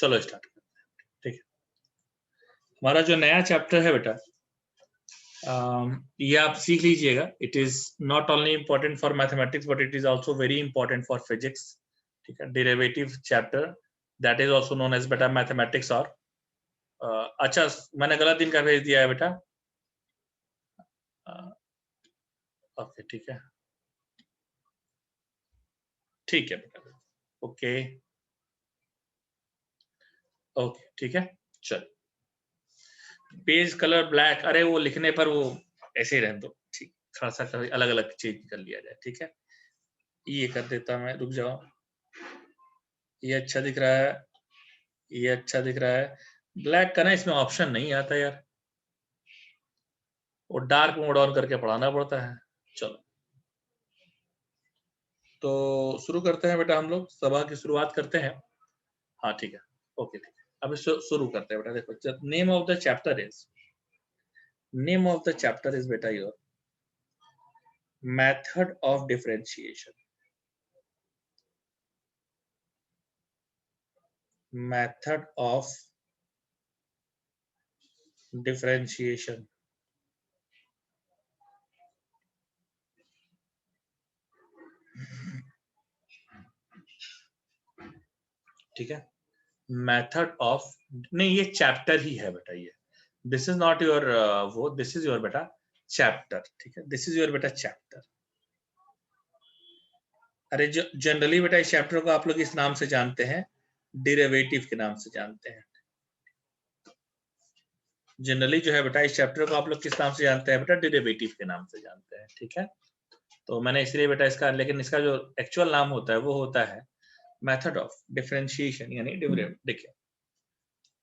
चलो स्टार्ट करते हैं। ठीक है, हमारा जो नया चैप्टर है बेटा, ये आप सीख लीजिएगा। It is not only important for mathematics but it is also very important for physics. ठीक है, derivative chapter, that is also known as बेटा मैथमेटिक्स। और अच्छा, मैंने गलत दिन का भेज दिया है बेटा। ओके, ठीक है, ठीक है बेटा, ओके ओके, ठीक है। चल, पेज कलर ब्लैक, अरे वो लिखने पर वो ऐसे ही रहने दो, ठीक, थोड़ा सा अलग अलग चेंज कर लिया जाए। ठीक है, ये कर देता मैं, रुक जाओ। ये अच्छा दिख रहा है, ये अच्छा दिख रहा है। ब्लैक का ना इसमें ऑप्शन नहीं आता यार, वो डार्क मोड ऑन करके पढ़ाना पड़ता है। चलो, तो शुरू करते हैं बेटा, हम लोग सभा की शुरुआत करते हैं। हाँ ठीक है, ओके ठीक है, अब शुरू करते हैं बेटा। देखो, name of the chapter is, name of the chapter is बेटा your method of differentiation. Method of differentiation. ठीक है, मेथड ऑफ, नहीं ये चैप्टर ही है बेटा, ये दिस इज नॉट योर वो, दिस इज योर बेटा चैप्टर। ठीक है, दिस इज योर बेटा चैप्टर। अरे जो जनरली बेटा इस चैप्टर को आप लोग इस नाम से जानते हैं, डेरिवेटिव के नाम से जानते हैं। जनरली जो है बेटा इस चैप्टर को आप लोग किस नाम से जानते हैं बेटा, डेरिवेटिव के नाम से जानते हैं। ठीक है, तो मैंने इसलिए बेटा इसका, लेकिन इसका जो एक्चुअल नाम होता है वो होता है मेथड ऑफ डिफरेंशिएशन, यानी डेरिवेटिव। देखिए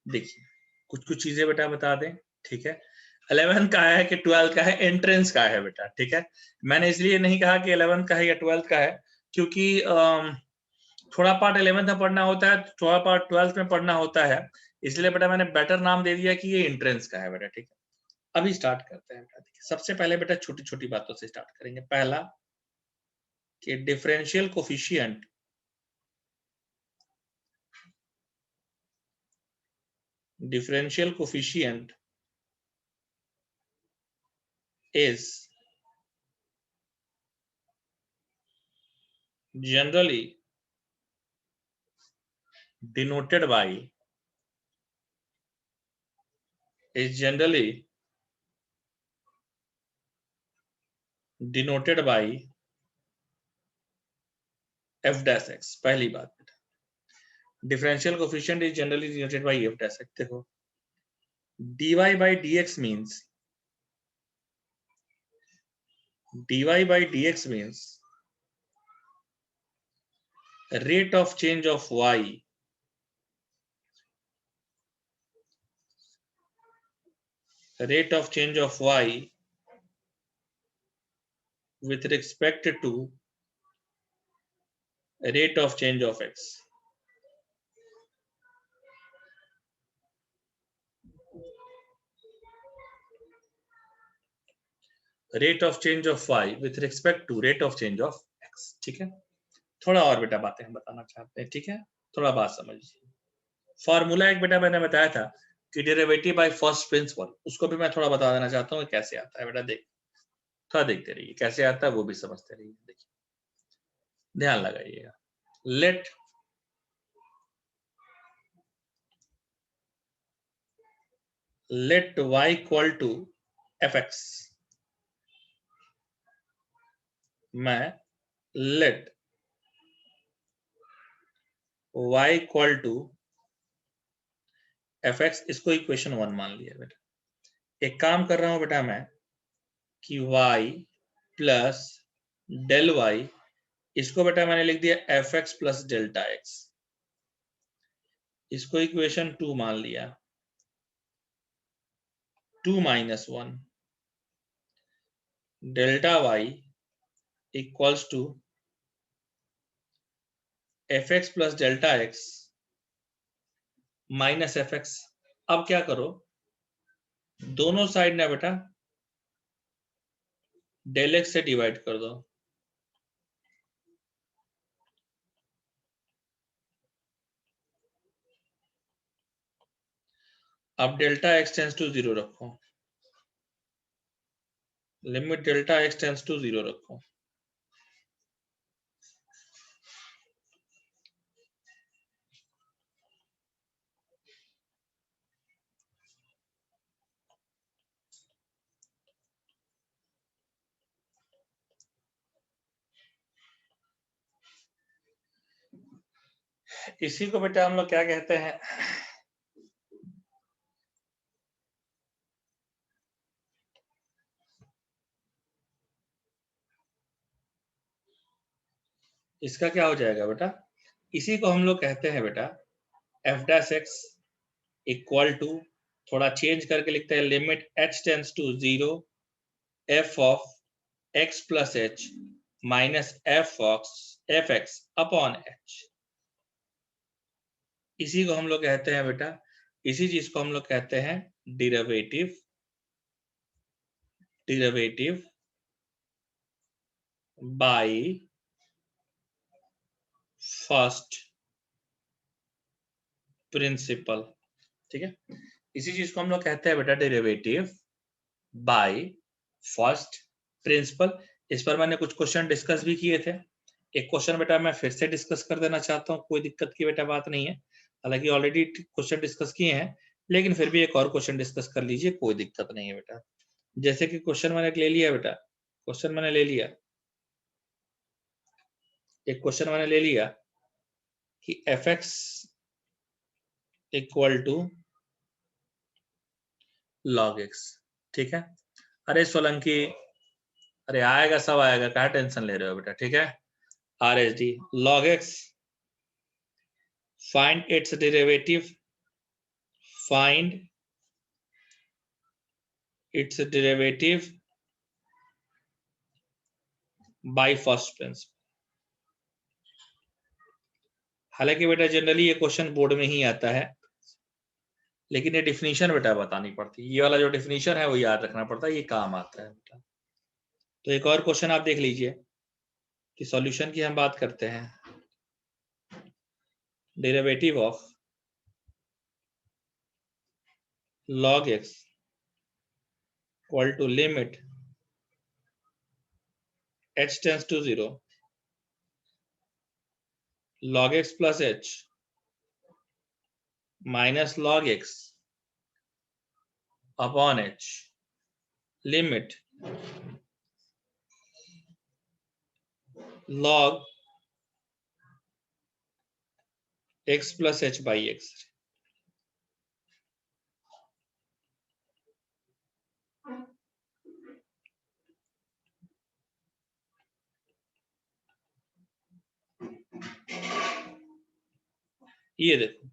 देखिए, कुछ कुछ चीजें बेटा बता दें। ठीक है, 11 का है कि 12 का है, एंट्रेंस का है बेटा। ठीक है, मैंने इसलिए नहीं कहा कि 11 का है या 12 का है, क्योंकि थोड़ा पार्ट 11th में पढ़ना होता है, थोड़ा पार्ट 12th में पढ़ना होता है, इसलिए बेटा मैंने बेटर नाम दे दिया कि ये एंट्रेंस का है बेटा। ठीक है, अभी स्टार्ट करते हैं बेटा। देखिए, सबसे पहले बेटा छोटी छोटी बातों से स्टार्ट करेंगे। पहला कि differential coefficient is generally denoted by is generally denoted by f dash x। पहली बात बेटा, differential coefficient is generally denoted by f dash x। देखो, dy by dx means, dy by dx means rate of change of y, rate of change of y with respect to rate of change of x। rate of change of y with respect to rate of change of x। ठीक है, थोड़ा और बेटा बातें हम बताना चाहते हैं। ठीक है, थोड़ा बात समझिए। फॉर्मूला एक बेटा मैंने बताया था कि डेरिवेटिव बाय फर्स्ट प्रिंसिपल, उसको भी मैं थोड़ा बता देना चाहता हूँ कैसे आता है बेटा। देख, थोड़ा देखते रहिए कैसे आता है, वो भी समझते रहिए। देखिए, ध्यान लगाइएगा। Let y equal to fx। मैं let y equal to fx, इसको इक्वेशन 1 मान लिया बेटा। एक काम कर रहा हूं बेटा मैं कि y प्लस डेल y, इसको बेटा मैंने लिख दिया fx प्लस डेल्टा x, इसको इक्वेशन 2 मान लिया। 2 minus 1 delta y equals to fx plus delta x minus fx। अब क्या करो, दोनों साइड ना बेटा डेल x से डिवाइड कर दो। अब डेल्टा एक्स टेंस टू 0 रखो, limit delta x tends to 0 रखो। इसी को बेटा हम लोग क्या कहते हैं, इसका क्या हो जाएगा बेटा, इसी को हम लोग कहते हैं बेटा f dash x equal to, थोड़ा चेंज करके लिखते हैं, limit h tends to 0 f of x plus h minus f x upon h. इसी को हम लोग कहते हैं बेटा, इसी चीज को हम लोग कहते हैं डिरिवेटिव बाय फर्स्ट प्रिंसिपल। ठीक है, इसी चीज को हम लोग कहते हैं बेटा डेरिवेटिव बाय फर्स्ट प्रिंसिपल। इस पर मैंने कुछ क्वेश्चन डिस्कस भी किए थे। एक क्वेश्चन बेटा मैं फिर से डिस्कस कर देना चाहता हूँ, कोई दिक्कत की बेटा बात नहीं है, हालांकि ऑलरेडी क्वेश्चन डिस्कस किए हैं, लेकिन फिर भी एक और क्वेश्चन डिस्कस कर लीजिए, कोई दिक्कत नहीं है बेटा। जैसे कि क्वेश्चन मैंने ले लिया बेटा, क्वेश्चन मैंने ले लिया, एक क्वेश्चन मैंने ले लिया कि f x equal to log x. ठीक है, अरे सोलंकी, अरे आएगा, सब आएगा, क्या टेंशन ले रहे हो बेटा। ठीक है, R H D log x, find its derivative, find its derivative bye first principal. हालांकि बेटा जनरली ये क्वेश्चन बोर्ड में ही आता है, लेकिन ये डिफिनीशन बेटा बतानी पड़ती है, ये वाला जो डिफिनीशन है वो याद रखना पड़ता है, ये काम आता है बेटा। तो एक और क्वेश्चन आप देख लीजिए कि सॉल्यूशन की हम बात करते हैं, derivative of log x equal to limit h tends to 0 log x plus h minus log x upon h limit log x plus h by x। ये देखो,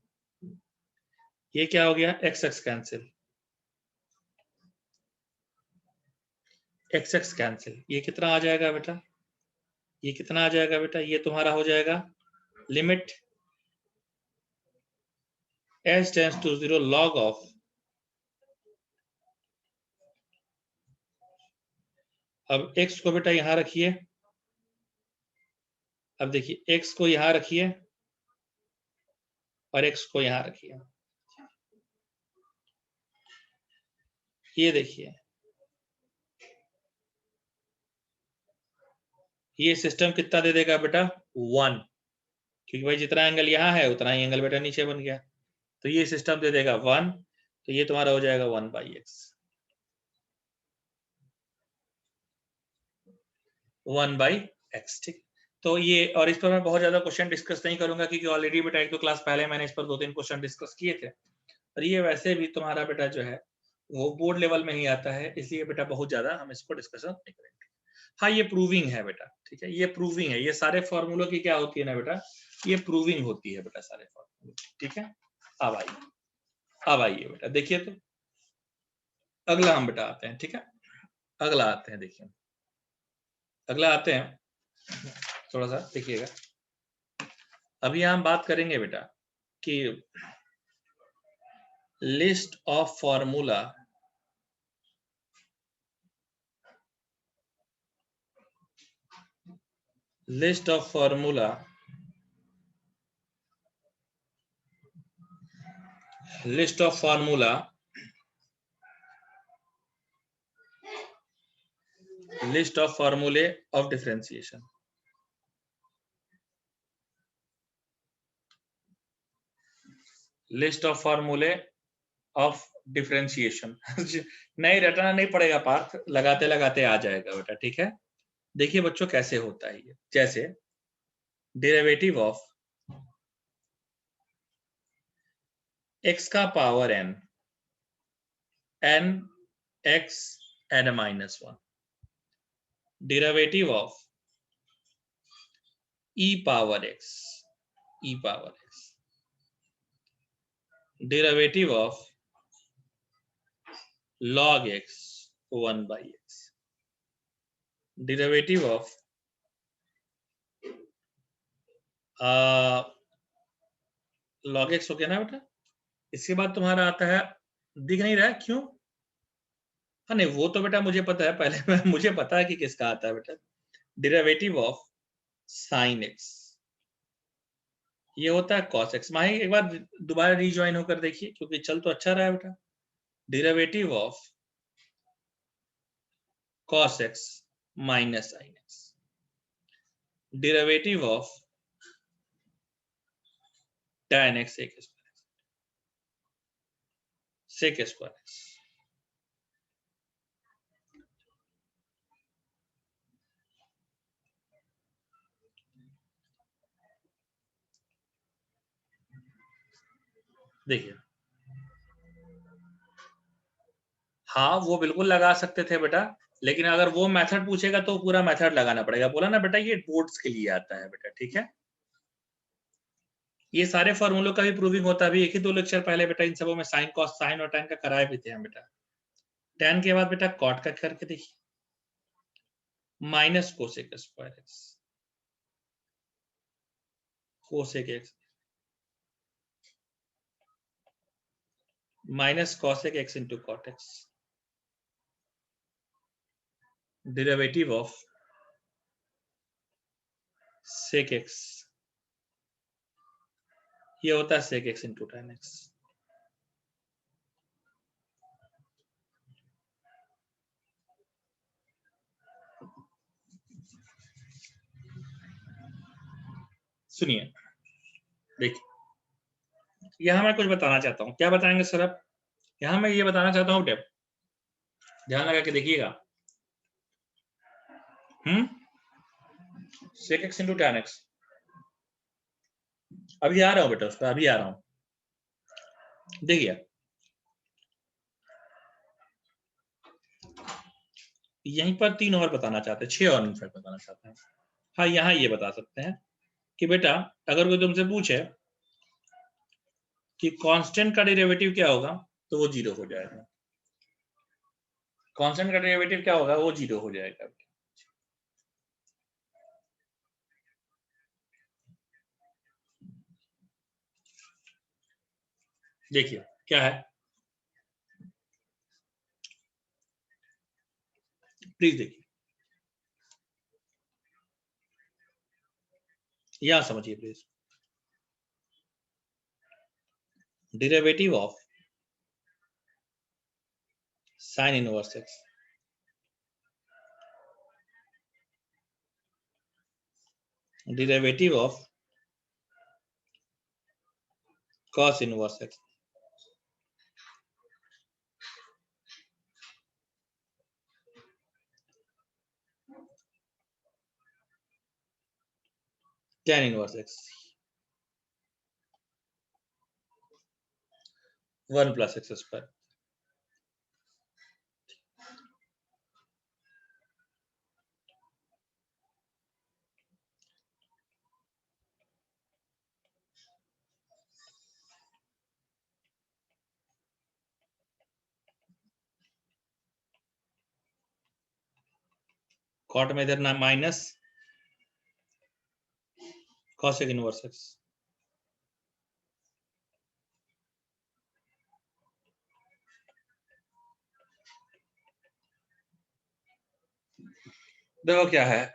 ये क्या हो गया, x x cancel, x x cancel, ये कितना आ जाएगा बेटा, ये कितना आ जाएगा बेटा, ये तुम्हारा हो जाएगा limit h tends to 0 log of, अब x को बेटा यहां रखिए, अब देखिए x को यहां रखिए और x को यहां रखिए, ये देखिए ये सिस्टम कितना दे देगा बेटा, 1, क्योंकि भाई जितना एंगल यहाँ है उतना ही एंगल बेटा नीचे बन गया, तो ये सिस्टम दे देगा 1, तो ये तुम्हारा हो जाएगा 1/x, 1/x। ठीक, तो ये, और इस पर मैं बहुत ज्यादा क्वेश्चन डिस्कस नहीं करूंगा, क्योंकि ऑलरेडी बेटा एक दो क्लास पहले मैंने इस पर 2-3 क्वेश्चन डिस्कस किए थे, और ये वैसे भी तुम्हारा बेटा जो है वो बोर्ड लेवल में ही आता है, इसलिए बेटा बहुत ज्यादा हम इसको डिस्कशन नहीं करेंगे। हाँ, ये प्रूविंग है बेटा, ठीक है, ये प्रूविंग है, ये सारे फॉर्मूलों की क्या होती है ना बेटा, ये प्रूविंग होती है बेटा सारे फॉर्मूलों। ठीक है, अब आइए, अब आइए बेटा, देखिए तो अगला हम बेटा आते हैं। ठीक है, अगला आते हैं, देखिए अगला आते हैं, थोड़ा सा देखिएगा। अभी हम बात करेंगे बेटा कि list of formula, list of formula, list of formula list of फॉर्मूले ऑफ डिफरेंशिएशन। लिस्ट ऑफ फॉर्मूले ऑफ डिफरेंशिएशन। नहीं रटना नहीं पड़ेगा पार्थ, लगाते लगाते आ जाएगा बेटा, ठीक है। देखिए बच्चों कैसे होता है ये, जैसे डेरिवेटिव ऑफ x का power n, n x n minus 1, derivative of e power x, e power x, derivative of log x 1 by x, derivative of log x हो गया ना बेटा। इसके बाद तुम्हारा आता है, दिख नहीं रहा है क्यों? हाँ नहीं वो तो बेटा मुझे पता है, पहले मुझे पता है कि किसका आता है बेटा। डेरिवेटिव ऑफ साइन एक्स, ये होता है cos x। माही एक बार दोबारा रिज्वाइन होकर देखिए, क्योंकि चल तो अच्छा रहा है बेटा। Derivative of cos x minus sine x, derivative of tan x sec square x। देखिए हाँ वो बिल्कुल लगा सकते थे बेटा, लेकिन अगर वो मेथड पूछेगा तो पूरा मेथड लगाना पड़ेगा। बोला ना बेटा ये बोर्ड्स के लिए आता है बेटा, ठीक है। ये सारे फॉर्मूलों का भी प्रूविंग होता है। अभी एक ही 2 लेक्चर पहले बेटा इन सबों में साइन कॉस साइन और tan का कराए भी थे हम बेटा। tan के बाद बेटा कॉट का करके देखिए, minus cosec square x, cosec x minus cosec x into cot x, derivative of sec x, ये होता है sec x into tan x. सुनिए देखिए, यहां मैं कुछ बताना चाहता हूं। क्या बताएंगे सर आप? यहां मैं ये बताना चाहता हूं, टेप ध्यान लगा के देखिएगा। Sec x into tan x, अभी आ रहा हूं बेटा उस पर, अभी आ रहा हूं। देखिए यहीं पर 3 और बताना चाहते हैं, 6 और इनफैक्ट बताना चाहते हैं। हाँ यहाँ ये बता सकते हैं कि बेटा अगर कोई तुमसे पूछे कि कांस्टेंट का डेरिवेटिव क्या होगा, तो वो 0 हो जाएगा। कांस्टेंट का डेरिवेटिव क्या होगा, वो 0 हो जाएगा। देखिए क्या है, प्लीज देखिए, यहां समझिए please. Derivative of sine inverse x, derivative of cos inverse x, tan inverse x, 1 plus x square. Cot में इधर ना माइनस कॉसेक इनवर्स एक्स, देखो क्या है,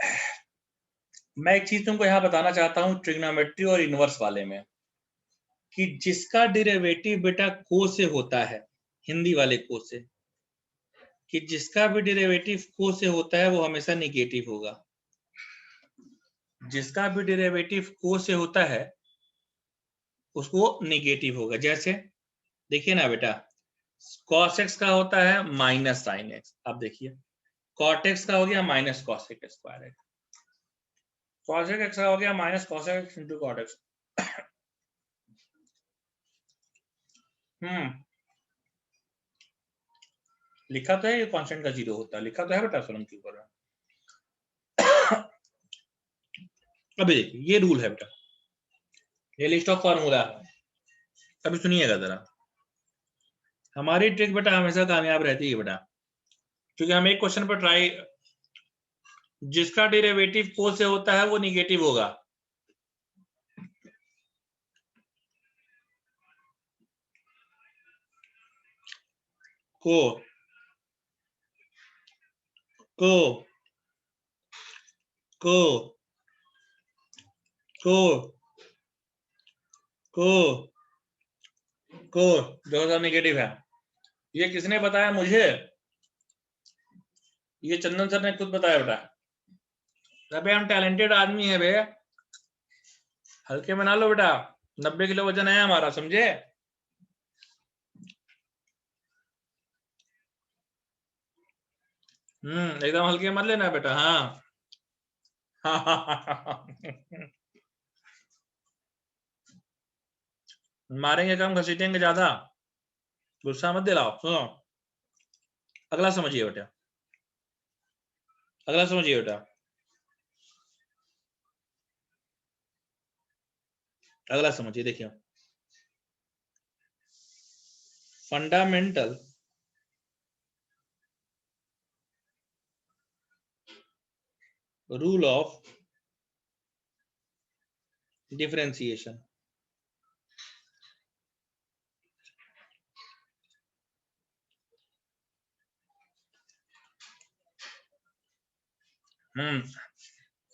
मैं एक चीज तुमको यहां बताना चाहता हूं ट्रिग्नोमेट्री और इनवर्स वाले में, कि जिसका डेरिवेटिव बेटा को से होता है, हिंदी वाले को से, कि जिसका भी डेरिवेटिव को से होता है वो हमेशा निगेटिव होगा। जिसका भी डेरिवेटिव को से होता है उसको निगेटिव होगा। जैसे देखिए ना बेटा, cos x का होता है माइनस साइन एक्स। अब देखिए cot x का हो गया minus cos x square x, cos x का हो गया minus cos x into cot x। लिखा तो है ये कांस्टेंट का जीरो होता है, लिखा तो है बेटा सोलम के ऊपर। अभी देखिए ये रूल है बेटा, ये लिस्ट ऑफ फॉर्मूला है। अभी सुनिएगा जरा, हमारी ट्रिक बेटा हमेशा कामयाब रहती है बेटा, क्योंकि हम एक क्वेश्चन पर ट्राई, जिसका डेरिवेटिव को से होता है वो निगेटिव होगा। को को को को को को जो सा निगेटिव है। ये किसने बताया मुझे? ये चंदन सर ने खुद बताया बेटा। अबे हम टैलेंटेड आदमी है बे, हल्के में ना लो बेटा, 90 किलो वजन है हमारा, समझे? एकदम हल्के मत लेना बेटा। हाँ मारेंगे कम, घसीटेंगे ज्यादा, गुस्सा मत दिलाओ। सुनो अगला समझिए बेटा, अगला समझिए बेटा, अगला समझिए। देखिए fundamental rule of differentiation.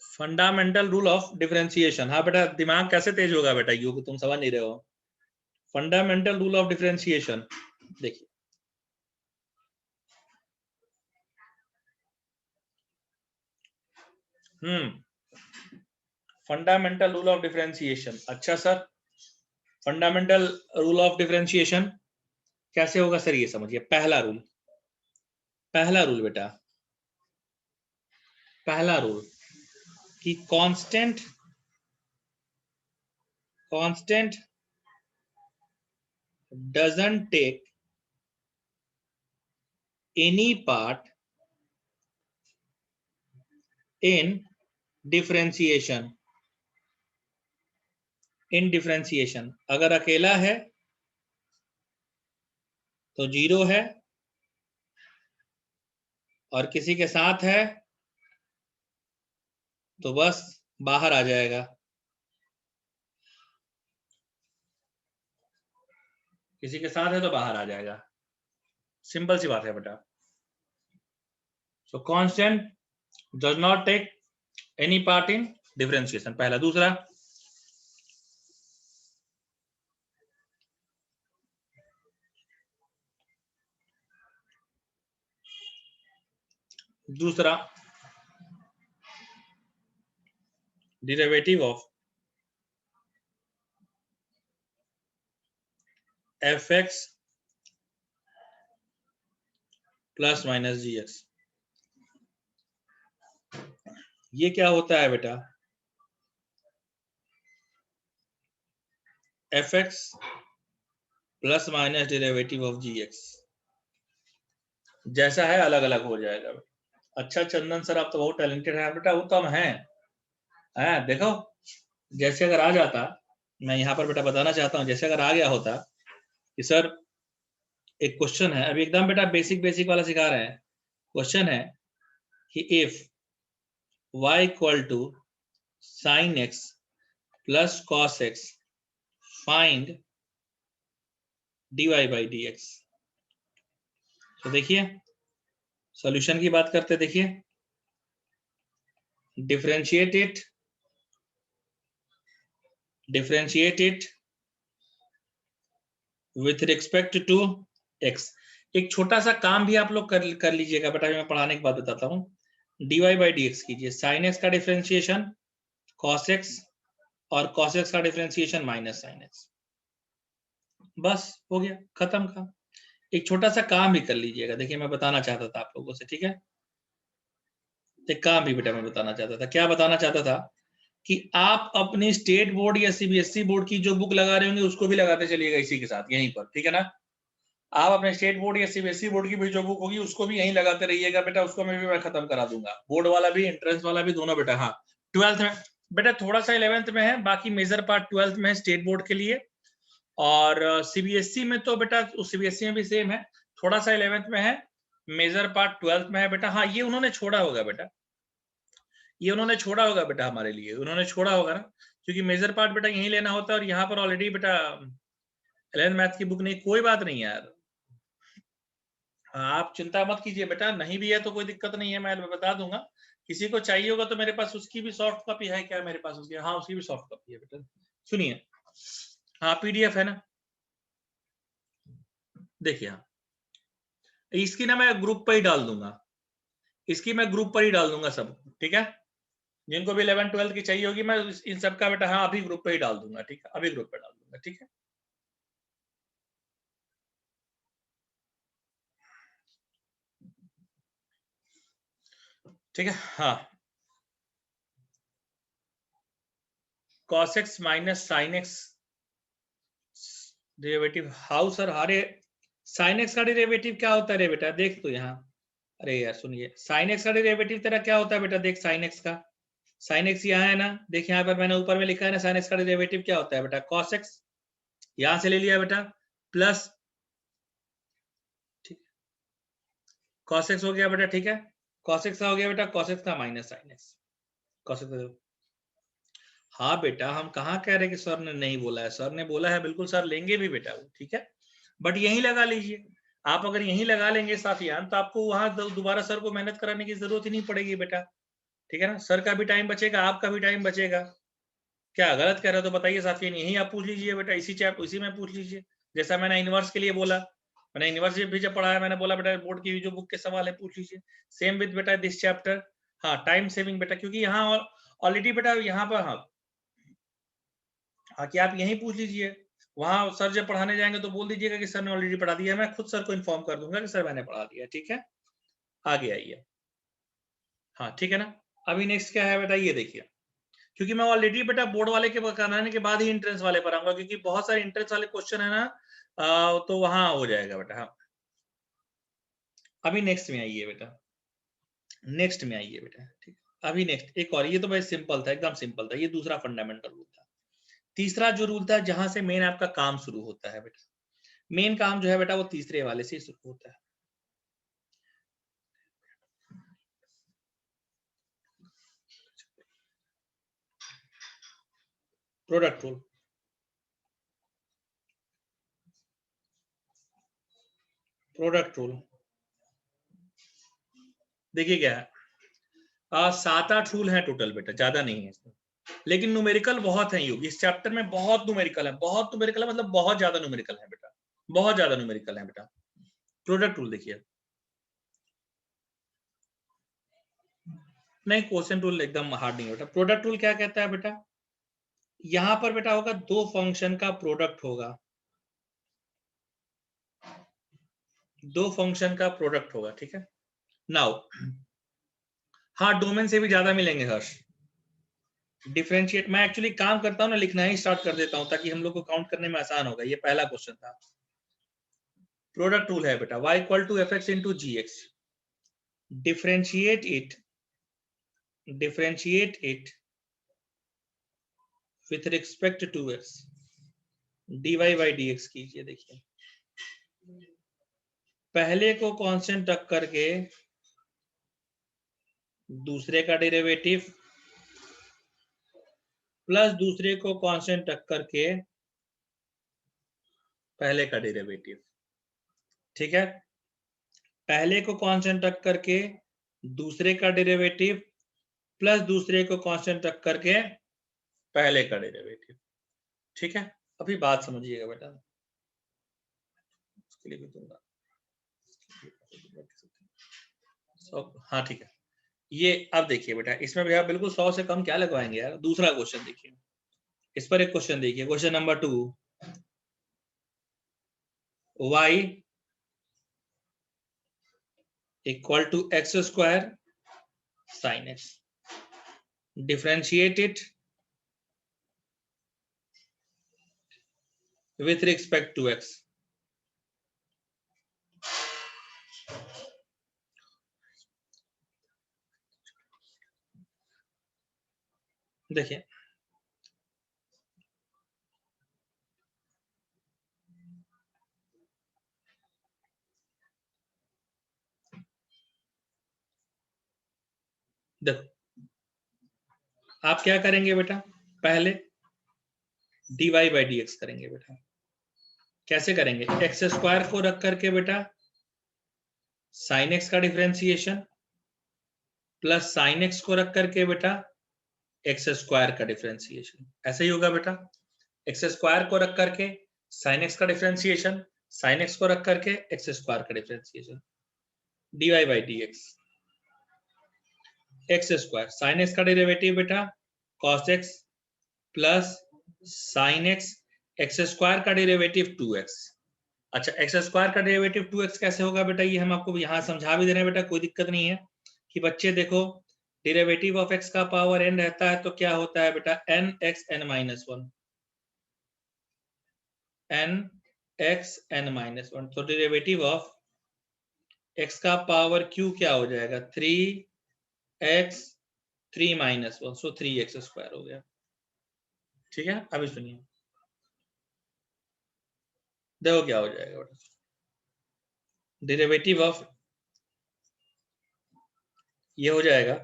Fundamental rule of differentiation. हाँ बेटा, दिमाग कैसे तेज होगा बेटा, यू तुम समझ नहीं रहे हो। फंडामेंटल रूल ऑफ डिफरेंशिएशन देखिए, फंडामेंटल रूल ऑफ डिफरेंशिएशन। अच्छा sir, fundamental rule of differentiation कैसे होगा सर? ये समझिए, पहला रूल, पहला रूल बेटा, पहला रूल कि constant, constant doesn't take any part in differentiation। In differentiation अगर अकेला है तो जीरो है, और किसी के साथ है तो बस बाहर आ जाएगा। किसी के साथ है तो बाहर आ जाएगा, सिंपल सी बात है बेटा। So constant does not take any part in differentiation, पहला। दूसरा, दूसरा derivative of f x plus minus g x. ये क्या होता है बेटा? F x plus minus derivative of g x, जैसा है अलग अलग हो जाएगा। अच्छा चंदन सर, आप तो बहुत टैलेंटेड हैं बेटा। वो तो हम हैं देखो, जैसे अगर आ जाता, मैं यहाँ पर बेटा बताना चाहता हूँ, जैसे अगर आ गया होता कि सर एक क्वेश्चन है, अभी एकदम बेटा बेसिक बेसिक वाला सिखा रहे हैं। क्वेश्चन है कि if y equal to sine x plus cos x find dy by d x. तो देखिए सॉल्यूशन की बात करते, देखिए differentiate it, differentiate it with respect to x। एक छोटा सा काम भी आप लोग कर लीजिएगा बेटा, मैं पढ़ाने के बाद बताता हूँ। dy बाई डी एक्स कीजिए, साइन एक्स का डिफरेंशिएशन cos x और cos x का डिफरेंशिएशन माइनस साइन एक्स, बस हो गया, खत्म काम। एक छोटा सा काम भी कर लीजिएगा, देखिए मैं बताना चाहता था आप लोगों से, ठीक है। एक काम भी बेटा मैं बताना चाहता था, क्या बताना चाहता था कि आप अपनी स्टेट बोर्ड या सीबीएसई बोर्ड की जो बुक लगा रहे होंगे उसको भी लगाते चलिएगा इसी के साथ यहीं पर, ठीक है ना। आप अपने स्टेट बोर्ड या सीबीएसई बोर्ड की भी जो बुक होगी उसको भी यहीं लगाते रहिएगा बेटा, उसको मैं खत्म करा दूंगा, बोर्ड वाला भी एंट्रेंस वाला भी दोनों बेटा। हाँ 12th में बेटा थोड़ा सा 11th में है, बाकी मेजर पार्ट 12th में है स्टेट बोर्ड के लिए, और सीबीएसई में तो बेटा सीबीएसई में भी सेम है, थोड़ा सा 11th में है, मेजर पार्ट 12th में है बेटा। हाँ ये उन्होंने छोड़ा होगा बेटा, ये उन्होंने छोड़ा होगा बेटा हमारे लिए, उन्होंने छोड़ा होगा ना, क्योंकि मेजर पार्ट बेटा यहीं लेना होता है और यहाँ पर ऑलरेडी बेटा 11th मैथ की बुक नहीं, कोई बात नहीं यार, आप चिंता मत कीजिए बेटा, नहीं भी है तो कोई दिक्कत नहीं है, मैं बता दूंगा, किसी को चाहिए होगा तो मेरे पास उसकी भी सॉफ्ट कॉपी है क्या, मेरे पास उसकी, हाँ उसकी भी सॉफ्ट कॉपी है बेटा, सुनिए, हाँ पीडीएफ है ना, देखिए हाँ इसकी ना मैं ग्रुप पर ही डाल दूंगा, इसकी मैं ग्रुप पर ही डाल दूंगा सब, ठीक है, जिनको भी 11 12 की चाहिए होगी मैं इन सब का बेटा हाँ अभी ग्रुप पे ही डाल दूंगा, ठीक है, अभी ग्रुप पे डाल दूंगा, ठीक है। ठीक है हाँ, cos x minus sine x derivative, how sir, अरे साइन एक्स का डेरिवेटिव क्या होता है रे बेटा, देख तो यहाँ, अरे यार सुनिए, साइन एक्स का डेरिवेटिव तेरा क्या होता है बेटा, देख साइन एक्स का, साइन एक्स यहाँ है ना, देख यहाँ पर मैंने ऊपर में लिखा है ना, साइन एक्स का डेरिवेटिव क्या होता है बेटा, cos x, यहां से ले लिया बेटा प्लस, ठीक, cos x हो गया बेटा, ठीक है, cos x का हो गया बेटा, cos x का minus sine x, cos x, हाँ बेटा हम कहाँ कह रहे कि सर ने नहीं बोला है, सर ने बोला है बिल्कुल, सर लेंगे भी बेटा वो, ठीक है, बट यहीं लगा लीजिए, आप अगर यहीं लगा लेंगे साफियान तो आपको वहां दोबारा सर को मेहनत कराने की जरूरत ही नहीं पड़ेगी बेटा, ठीक है ना, सर का भी टाइम बचेगा, आपका भी टाइम बचेगा। क्या गलत कह रहे हो तो बताइए साफियान, यहीं आप पूछ लीजिए बेटा, इसी में पूछ लीजिए, जैसा मैंने इनवर्स के लिए बोला, मैंने इनवर्स भी जब पढ़ाया मैंने बोला बेटा बोर्ड की जो बुक के सवाल है पूछ लीजिए, सेम विद बेटा दिस चैप्टर, हाँ टाइम सेविंग बेटा, क्योंकि यहाँ ऑलरेडी बेटा यहाँ पर हाँ कि आप यहीं पूछ लीजिए, वहां सर जब पढ़ाने जाएंगे तो बोल दीजिएगा कि सर ने ऑलरेडी पढ़ा दिया, मैं खुद सर को इन्फॉर्म कर दूंगा कि सर मैंने पढ़ा दिया, ठीक है, आगे आइए, हाँ ठीक है ना। अभी नेक्स्ट क्या है बेटा, ये देखिए, क्योंकि मैं ऑलरेडी बेटा बोर्ड वाले के कराने के बाद ही एंट्रेंस वाले पर आऊंगा, क्योंकि बहुत सारे एंट्रेंस वाले क्वेश्चन है ना, तो वहां हो जाएगा बेटा, हाँ अभी नेक्स्ट में आइए बेटा, नेक्स्ट में आइए बेटा, ठीक है, अभी नेक्स्ट एक और, ये तो भाई सिंपल था, एकदम सिंपल था, ये दूसरा फंडामेंटल रूल था। तीसरा जो रूल था जहां से मेन आपका काम शुरू होता है बेटा, मेन काम जो है बेटा वो तीसरे वाले से शुरू होता है, प्रोडक्ट रूल, प्रोडक्ट रूल देखिए क्या है, 7-8 रूल है टोटल बेटा, ज्यादा नहीं है इसमें, लेकिन न्यूमेरिकल बहुत है युग, इस चैप्टर में बहुत न्यूमेरिकल है, बहुत न्यूमेरिकल है, मतलब बहुत ज्यादा न्यूमेरिकल है बेटा, बहुत ज्यादा न्यूमेरिकल है बेटा। प्रोडक्ट रूल देखिए, नहीं क्वेश्चन रूल एकदम हार्ड नहीं बेटा, प्रोडक्ट रूल क्या कहता है बेटा, यहां पर बेटा होगा दो फंक्शन का प्रोडक्ट होगा, दो फंक्शन का प्रोडक्ट होगा, ठीक है, नाउ हाँ डोमेन से भी ज्यादा मिलेंगे हर्ष, डिफरेंशिएट मैं एक्चुअली काम करता हूँ ना, लिखना ही स्टार्ट कर देता हूँ ताकि हम लोग को काउंट करने में आसान होगा, ये पहला क्वेश्चन था, प्रोडक्ट रूल है बेटा, y equal to f x into g x, differentiate it with respect to x, dy by d x कीजिए, देखिए पहले को कांस्टेंट रख करके दूसरे का डेरिवेटिव प्लस दूसरे को कांस्टेंट रख करके पहले का डेरिवेटिव, ठीक है, पहले को कांस्टेंट रख करके दूसरे का डेरिवेटिव प्लस दूसरे को कांस्टेंट रख करके पहले का डेरिवेटिव, ठीक है, अभी बात समझिएगा बेटा, उसके लिए भी दूंगा, हाँ ठीक है। ये अब देखिए बेटा, इसमें भैया बिल्कुल 100 से कम क्या लगवाएंगे यार। दूसरा क्वेश्चन देखिए, इस पर एक क्वेश्चन देखिए, question number 2, y equal to x square sin x, differentiate it with respect to x। देखिए देखो, आप क्या करेंगे बेटा, पहले dy बाई डी एक्स करेंगे बेटा। कैसे करेंगे, एक्स स्क्वायर को रख करके बेटा साइन एक्स का डिफरेंशिएशन प्लस साइन एक्स को रख करके बेटा एक्स स्क्वायर का डिफरेंशिएशन, ऐसे ही होगा बेटा। एक्स स्क्वायर को रख करके साइन एक्स का डिफरेंशिएशन, साइन एक्स को रख करके एक्स स्क्वायर का differentiation, dy by d x. X square sine x का डेरिवेटिव बेटा cos x plus sine x, x square का डेरिवेटिव 2x। अच्छा, एक्स स्क्वायर का डेरिवेटिव 2x कैसे होगा बेटा, ये हम आपको यहाँ समझा भी दे रहे हैं बेटा, कोई दिक्कत नहीं है। कि बच्चे देखो, डेरिवेटिव ऑफ x का पावर n रहता है तो क्या होता है बेटा, n x n minus one, n x n minus one. तो डेरिवेटिव ऑफ x का पावर q क्या हो जाएगा, 3x 3 माइनस वन, सो 3x स्क्वायर हो गया। ठीक है, अभी सुनिए, देखो क्या हो जाएगा बेटा, डेरिवेटिव ऑफ ये हो जाएगा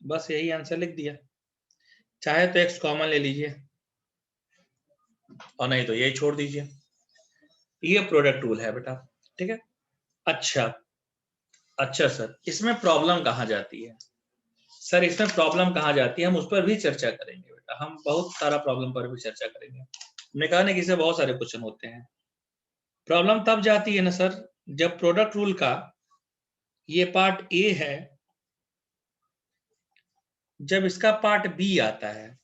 बस यही आंसर लिख दिया, चाहे तो x कॉमन ले लीजिए और नहीं तो यही छोड़ दीजिए, ये प्रोडक्ट रूल है बेटा। ठीक है, अच्छा अच्छा सर, इसमें प्रॉब्लम कहाँ जाती है, सर इसमें प्रॉब्लम कहाँ जाती है, हम उस पर भी चर्चा करेंगे बेटा, हम बहुत सारा प्रॉब्लम पर भी चर्चा करेंगे। हमने कहा ना कि इससे बहुत सारे क्वेश्चन होते हैं। प्रॉब्लम तब जाती है ना सर, जब प्रोडक्ट रूल का ये पार्ट ए है, जब इसका पार्ट बी आता है।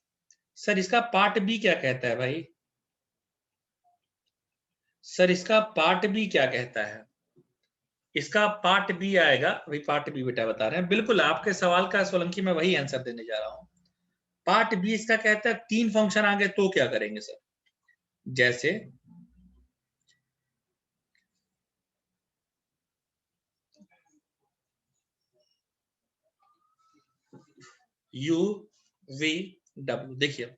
सर इसका पार्ट बी क्या कहता है भाई, सर इसका पार्ट बी क्या कहता है, इसका पार्ट बी आएगा, अभी पार्ट बी बेटा बता रहे हैं, बिल्कुल आपके सवाल का सोलंकी मैं वही आंसर देने जा रहा हूं। पार्ट बी इसका कहता है 3 फंक्शन आगे तो क्या करेंगे सर, जैसे u v w, देखिए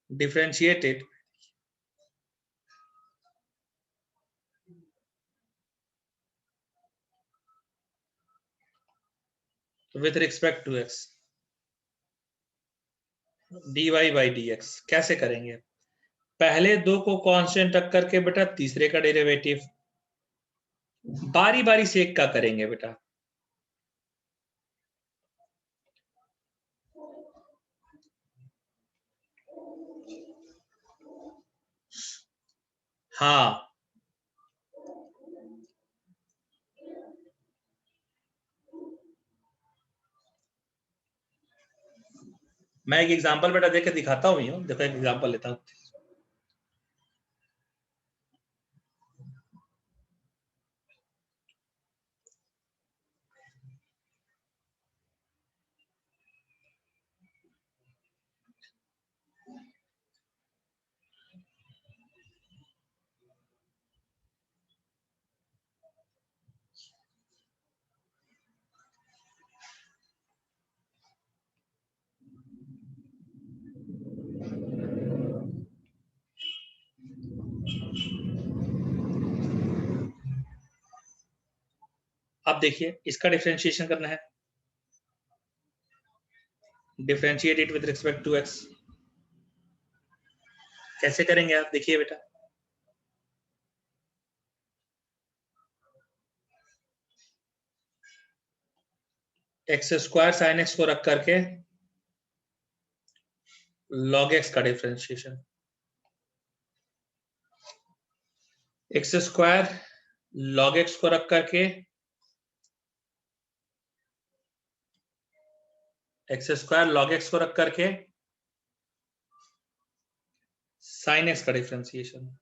differentiated with respect to x, dy by d x. कैसे करेंगे, पहले दो को कांस्टेंट रख करके बेटा तीसरे का डेरिवेटिव, बारी बारी से एक का करेंगे बेटा। हाँ मैं एक एग्जांपल बेटा देकर दिखाता हूँ, देखो एक एग्जांपल लेता हूँ। अब देखिए इसका डिफरेंशिएशन करना है, differentiate it with respect to x। कैसे करेंगे आप देखिए बेटा, एक्स स्क्वायर साइन एक्स को रख करके log x का differentiation, x square log x को रख करके एक्स स्क्वायर log x को रख करके साइन एक्स का डिफरेंशिएशन,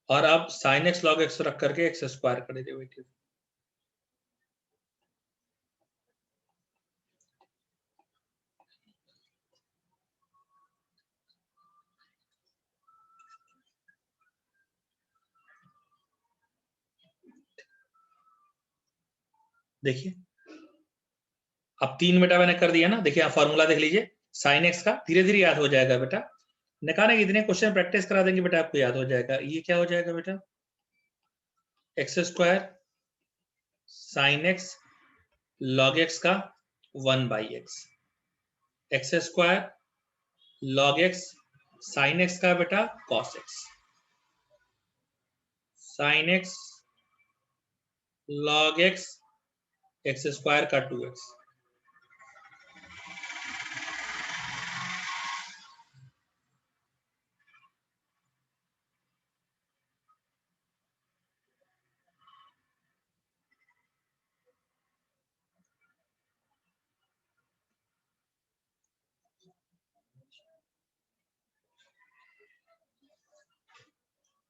और अब साइन एक्स log x रख करके एक्स स्क्वायर का डेरिवेटिव। देखिए अब 3 बेटा मैंने कर दिया ना। देखिए आप फॉर्मूला देख लीजिए साइन एक्स का, धीरे धीरे याद हो जाएगा बेटा। निकालने इतने क्वेश्चन प्रैक्टिस करा देंगे बेटा, आपको याद हो जाएगा। ये क्या हो जाएगा बेटा, x square sine x log x का 1/x, x square log x sine x का बेटा cos x, sine x log x x square का 2x।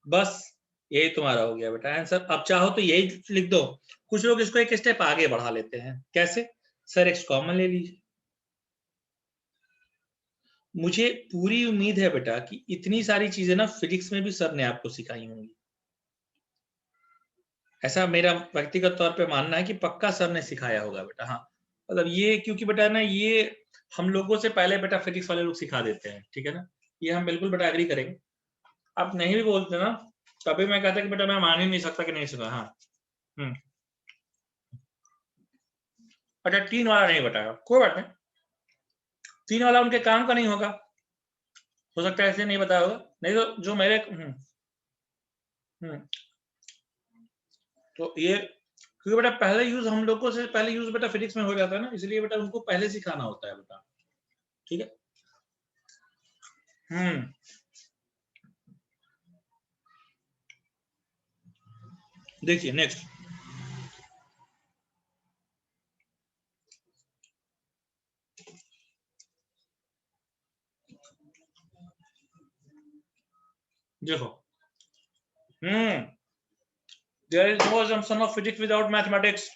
बस यही तुम्हारा हो गया बेटा आंसर। अब चाहो तो यही लिख दो। कुछ लोग इसको एक स्टेप आगे बढ़ा लेते हैं। कैसे? सर एक्स कॉमन ले लीजिए। मुझे पूरी उम्मीद है बेटा कि इतनी सारी चीजें ना फिजिक्स में भी सर ने आपको सिखाई होंगी। ऐसा मेरा व्यक्तिगत तौर पे मानना है कि पक्का सर ने सिखाया होगा बेटा। हाँ मतलब ये क्योंकि बेटा ना ये हम लोगों से पहले बेटा फिजिक्स वाले लोग सिखा देते हैं, ठीक है ना। ये हम बिल्कुल बेटा एग्री करेंगे। आप नहीं भी बोलते ना तभी मैं कहता कि बेटा मैं मान ही नहीं सकता कि नहीं सिखा। हाँ अच्छा 3 वाला नहीं बताया, कोई बात नहीं। 3 वाला उनके काम का नहीं होगा, हो सकता है ऐसे नहीं बताया होगा। नहीं तो जो मेरे तो ये क्योंकि बेटा पहले यूज हम लोगों से पहले यूज बेटा फिजिक्स में हो जाता है ना, इसलिए बेटा उनको पहले सिखाना होता है बेटा, ठीक है। देखिए नेक्स्ट देखो, there is no assumption of physics without mathematics।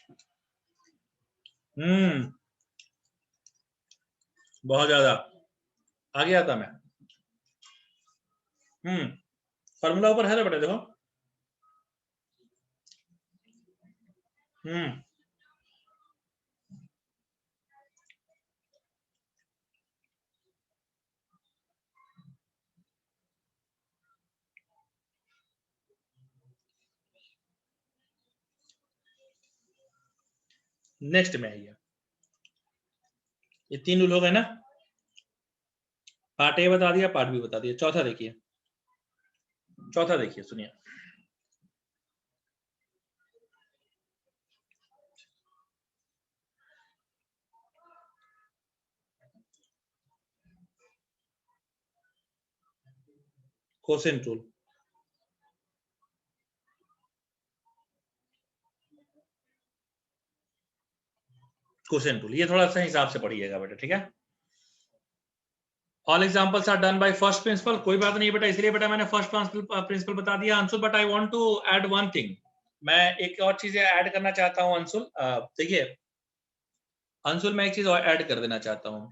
बहुत ज्यादा आ गया था मैं। फॉर्मूला ऊपर है ना बेटा, देखो। नेक्स्ट में है ये 3 रूल हो गए ना। पार्ट ए बता दिया, पार्ट बी बता दिया। चौथा देखिए, चौथा देखिए, सुनिए। कोसेंट रूल, कोसेंट रूल ये थोड़ा सा हिसाब से पढ़िएगा बेटा, ठीक है। All examples are done by first principle. कोई बात नहीं बेटा, इसलिए बेटा मैंने फर्स्ट प्रिंसिपल बता दिया Anshul, but I want to add one thing. मैं एक और चीज ऐड करना चाहता हूं अंशुल। देखिए अंशुल, मैं एक चीज और ऐड कर देना चाहता हूं।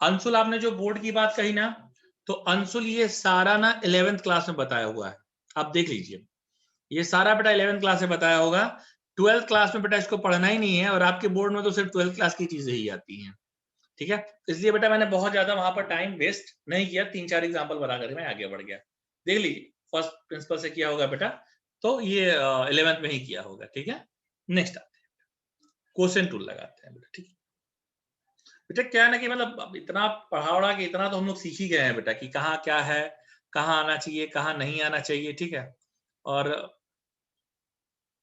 अंशुल आपने जो बोर्ड की बात कही ना, तो अंशुल ये सारा ना 11th क्लास में बताया हुआ है। आप देख लीजिए, ये सारा बेटा 11th क्लास में बताया होगा। 12th क्लास में बेटा इसको पढ़ना ही नहीं है, और आपके बोर्ड में तो सिर्फ 12th क्लास की चीजें ही आती हैं, ठीक है। इसलिए बेटा मैंने बहुत ज्यादा वहां पर टाइम वेस्ट नहीं किया, 3-4 एग्जाम्पल बना कर मैं आगे बढ़ गया। देख लीजिए फर्स्ट प्रिंसिपल से किया होगा बेटा, तो ये 11th में ही किया होगा, ठीक है। नेक्स्ट आते हैं, क्वेश्चन टूल लगाते हैं बेटा, ठीक है। बेटा क्या है ना कि मतलब अब इतना पढ़ा उड़ा के इतना तो हम लोग सीख ही गए हैं बेटा कि कहाँ क्या है, कहाँ आना चाहिए, कहाँ नहीं आना चाहिए, ठीक है। और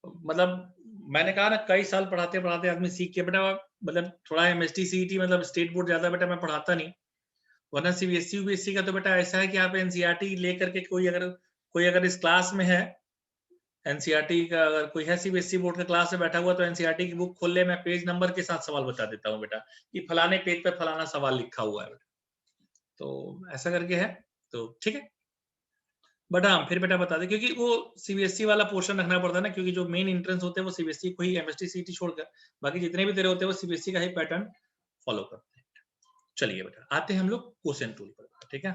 मतलब मैंने कहा ना, कई साल पढ़ाते पढ़ाते आदमी सीख के बेटा, मतलब थोड़ा एमएसटी सीईटी मतलब स्टेट बोर्ड ज्यादा बेटा मैं पढ़ाता नहीं, वरना सीबीएसई यूपीएससी का तो बेटा ऐसा है कि आप एनसीईआरटी लेकर के कोई अगर इस क्लास में है, एनसीईआरटी का अगर कोई है सीबीएसई बोर्ड के क्लास में बैठा हुआ, तो एनसीईआरटी की बुक खोल ले, मैं पेज नंबर के साथ सवाल बता देता हूँ बेटा कि फलाने पेज पे फलाना सवाल लिखा हुआ है बेटा। तो ऐसा करके है, तो ठीक है। बट हाँ, फिर बेटा बता दे, क्योंकि वो सीबीएसई वाला पोर्शन रखना पड़ता है ना, क्योंकि जो मेन एंट्रेंस होते हैं वो सीबीएसई को ही, एमएसटी सीईटी छोड़कर बाकी जितने भी तेरे होते हैं वो सीबीएसई का ही पैटर्न फॉलो करते हैं। चलिए बेटा, आते हैं हम लोग क्वेश्चन टूल पर, ठीक है।